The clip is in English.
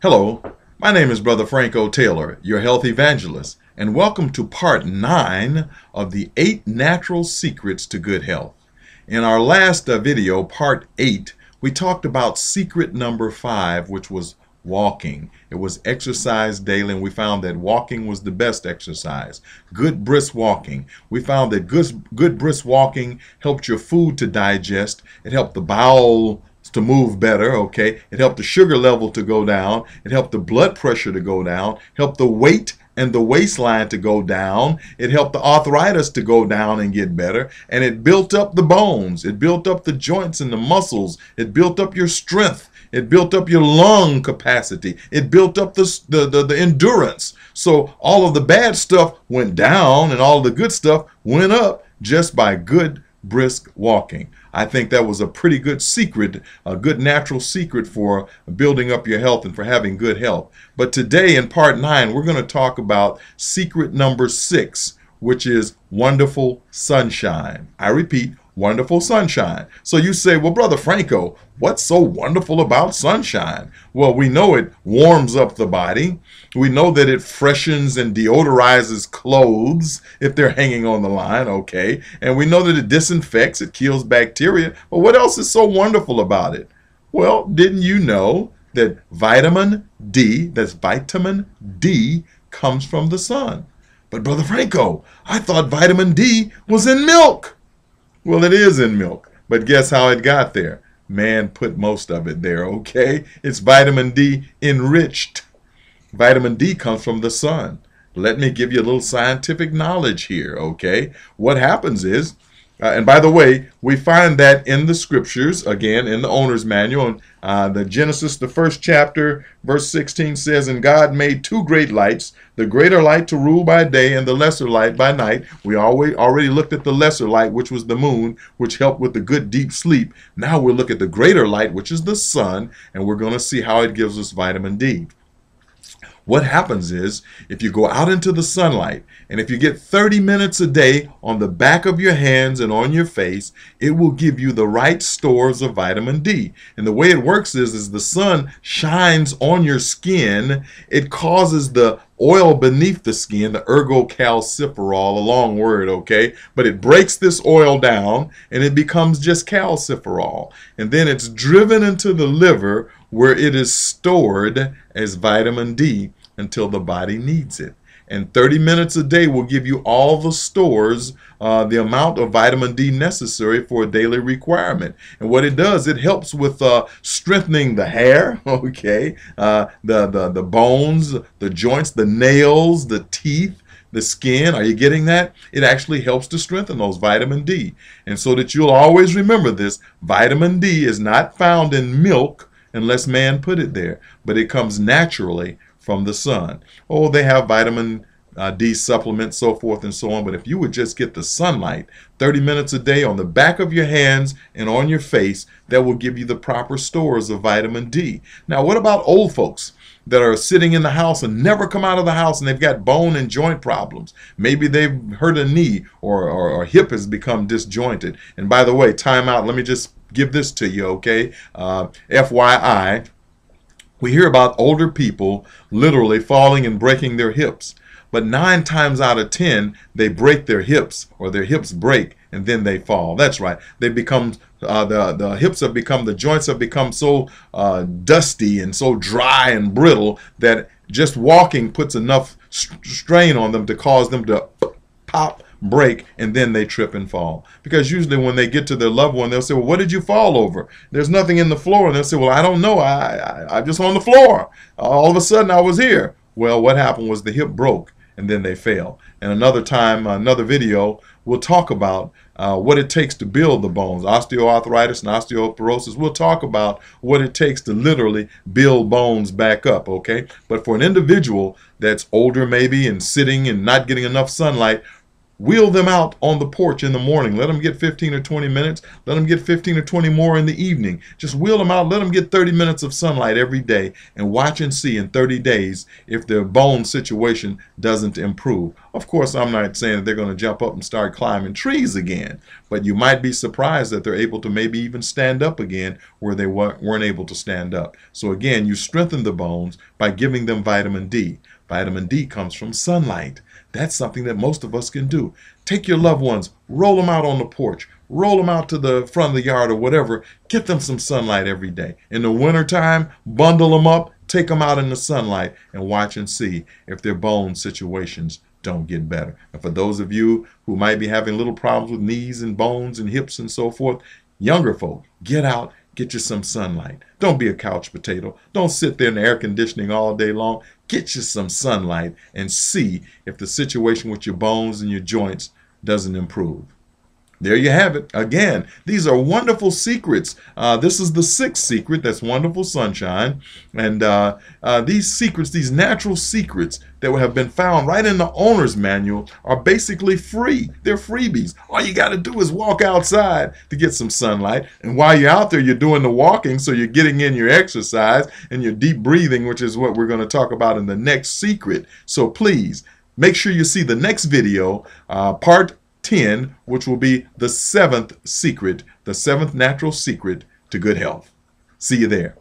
Hello, my name is Brother Franco Taylor, your health evangelist, and welcome to part 9 of the 8 natural secrets to good health. In our last video, part 8, we talked about secret number 5, which was walking. It was exercise daily, and we found that walking was the best exercise. Good brisk walking. We found that good brisk walking helped your food to digest. It helped the bowel to move better, okay? It helped the sugar level to go down. It helped the blood pressure to go down. Helped the weight and the waistline to go down. It helped the arthritis to go down and get better. And it built up the bones. It built up the joints and the muscles. It built up your strength. It built up your lung capacity. It built up the endurance. So all of the bad stuff went down and all of the good stuff went up just by good brisk walking. I think that was a pretty good secret, a good natural secret for building up your health and for having good health. But today in part 9, we're going to talk about secret number 6, which is wonderful sunshine. I repeat, wonderful sunshine. So you say, well, Brother Franco, what's so wonderful about sunshine? Well, we know it warms up the body. We know that it freshens and deodorizes clothes if they're hanging on the line, okay? And we know that it disinfects, it kills bacteria. But what else is so wonderful about it? Well, didn't you know that vitamin D, that's vitamin D, comes from the sun? But Brother Franco, I thought vitamin D was in milk. Well, it is in milk, but guess how it got there? Man put most of it there, okay? It's vitamin D enriched. Vitamin D comes from the sun. Let me give you a little scientific knowledge here, okay? What happens is, and by the way, we find that in the scriptures, again, in the owner's manual, the Genesis, the 1st chapter, verse 16 says, and God made 2 great lights, the greater light to rule by day and the lesser light by night. We already looked at the lesser light, which was the moon, which helped with the good deep sleep. Now we'll look at the greater light, which is the sun, and we're going to see how it gives us vitamin D. What happens is, if you go out into the sunlight, and if you get 30 minutes a day on the back of your hands and on your face, it will give you the right stores of vitamin D. And the way it works is the sun shines on your skin. It causes the oil beneath the skin, the ergocalciferol, a long word, okay? But it breaks this oil down, and it becomes just calciferol. And then it's driven into the liver, where it is stored as vitamin D until the body needs it. And 30 minutes a day will give you all the stores, the amount of vitamin D necessary for a daily requirement. And what it does, it helps with strengthening the hair, okay, the bones, the joints, the nails, the teeth, the skin. Are you getting that? It actually helps to strengthen those vitamin D. And so that you'll always remember this, vitamin D is not found in milk unless man put it there, but it comes naturally from the sun. Oh, they have vitamin D supplements, so forth and so on, but if you would just get the sunlight 30 minutes a day on the back of your hands and on your face, that will give you the proper stores of vitamin D. Now, what about old folks that are sitting in the house and never come out of the house, and they've got bone and joint problems? Maybe they've hurt a knee, or hip has become disjointed. And by the way, time out, let me just give this to you, okay? FYI, we hear about older people literally falling and breaking their hips. But 9 times out of 10, they break their hips, or their hips break, and then they fall. That's right. They become, the hips have become, the joints have become so dusty and so dry and brittle that just walking puts enough strain on them to cause them to pop, break, and then they trip and fall. Because usually when they get to their loved one, they'll say, well, what did you fall over? There's nothing in the floor. And they'll say, well, I don't know. I'm just on the floor. All of a sudden I was here. Well, what happened was the hip broke, and then they fell. And another time, another video, we'll talk about what it takes to build the bones, osteoarthritis and osteoporosis. We'll talk about what it takes to literally build bones back up, okay? But for an individual that's older maybe and sitting and not getting enough sunlight, Wheel them out on the porch in the morning. Let them get 15 or 20 minutes. Let them get 15 or 20 more in the evening. Just wheel them out. Let them get 30 minutes of sunlight every day and watch and see in 30 days if their bone situation doesn't improve. Of course, I'm not saying that they're going to jump up and start climbing trees again, but you might be surprised that they're able to maybe even stand up again where they weren't able to stand up. So again, you strengthen the bones by giving them vitamin D. Vitamin D comes from sunlight. That's something that most of us can do. Take your loved ones, roll them out on the porch, roll them out to the front of the yard or whatever. Get them some sunlight every day. In the wintertime, bundle them up, take them out in the sunlight, and watch and see if their bone situations don't get better. And for those of you who might be having little problems with knees and bones and hips and so forth, younger folk, get out, get you some sunlight. Don't be a couch potato. Don't sit there in the air conditioning all day long. Get you some sunlight and see if the situation with your bones and your joints doesn't improve. There you have it. Again, these are wonderful secrets. This is the 6th secret. That's wonderful sunshine. And these secrets, these natural secrets that have been found right in the owner's manual are basically free. They're freebies. All you got to do is walk outside to get some sunlight. And while you're out there, you're doing the walking, so you're getting in your exercise and your deep breathing, which is what we're going to talk about in the next secret. So please, make sure you see the next video, part 10, which will be the 7th secret, the 7th natural secret to good health. See you there.